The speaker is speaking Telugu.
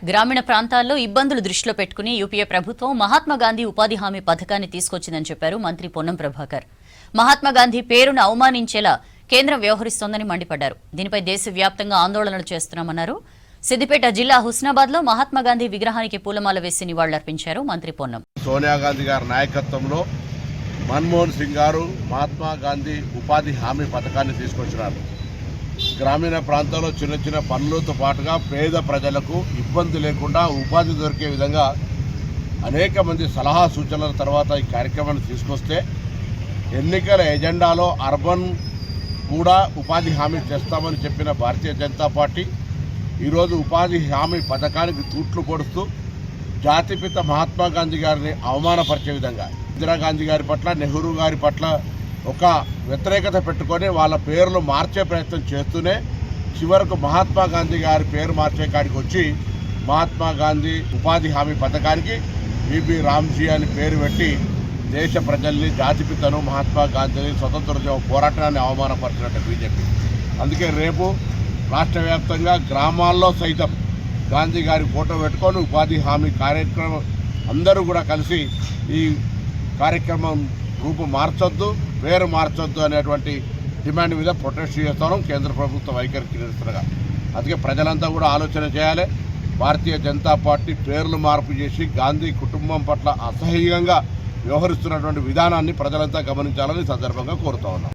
గ్రామీణ ప్రాంతాల్లో ఇబ్బందులు దృష్టిలో పెట్టుకుని యూపీఏ ప్రభుత్వం మహాత్మా గాంధీ ఉపాధి హామీ పథకాన్ని తీసుకొచ్చిందని చెప్పారు మంత్రి పొన్నం ప్రభాకర్. మహాత్మా గాంధీ పేరును అవమానించేలా కేంద్రం వ్యవహరిస్తోందని మండిపడ్డారు. దీనిపై దేశవ్యాప్తంగా ఆందోళనలు చేస్తున్నామన్నారు. సిద్దిపేట జిల్లా హుస్నాబాద్లో మహాత్మా గాంధీ విగ్రహానికి పూలమాల వేసి నివాళులర్పించారు మంత్రి పొన్నం. సోనియా గాంధీ గారి నాయకత్వంలో మన్మోహన్ సింగ్ గారు మహాత్మా గాంధీ ఉపాధి హామీ పథకాన్ని తీసుకొచ్చినారు. గ్రామీణ ప్రాంతాల్లో చిన్న చిన్న పనులతో పాటుగా పేద ప్రజలకు ఇబ్బంది లేకుండా ఉపాధి దొరికే విధంగా అనేక మంది సలహా సూచనల తర్వాత ఈ కార్యక్రమాన్ని తీసుకొస్తే ఎన్నికల ఎజెండాలో అర్బన్ కూడా ఉపాధి హామీ చేస్తామని చెప్పిన భారతీయ జనతా పార్టీ ఈరోజు ఉపాధి హామీ పథకానికి తూట్లు పొడుస్తూ జాతిపిత మహాత్మా గాంధీ గారిని అవమానపరిచే విధంగా ఇందిరాగాంధీ గారి పట్ల, నెహ్రూ గారి పట్ల ఒక వ్యతిరేకత పెట్టుకొని వాళ్ళ పేర్లు మార్చే ప్రయత్నం చేస్తూనే చివరకు మహాత్మా గాంధీ గారి పేరు మార్చే కాడికి వచ్చి మహాత్మా గాంధీ ఉపాధి హామీ పథకానికి బీబీ రామ్జీ అని పేరు పెట్టి దేశ ప్రజల్ని, జాతిపితను మహాత్మా గాంధీని స్వతంత్ర పోరాటాన్ని అవమానపరిచినట్టు బీజేపీ. అందుకే రేపు రాష్ట్ర వ్యాప్తంగా గ్రామాల్లో సైతం గాంధీ గారి ఫోటో పెట్టుకొని ఉపాధి హామీ కార్యక్రమం అందరూ కూడా కలిసి ఈ కార్యక్రమం రూపు మార్చొద్దు, పేరు మార్చొద్దు అనేటువంటి డిమాండ్ మీద ప్రొటెస్ట్ చేస్తాం కేంద్ర ప్రభుత్వ వైఖరికి నిరసనగా. అందుకే ప్రజలంతా కూడా ఆలోచన చేయాలి. భారతీయ జనతా పార్టీ పేర్లు మార్పు చేసి గాంధీ కుటుంబం పట్ల అసహ్యంగా వ్యవహరిస్తున్నటువంటి విధానాన్ని ప్రజలంతా గమనించాలని సందర్భంగా కోరుతా ఉన్నాం.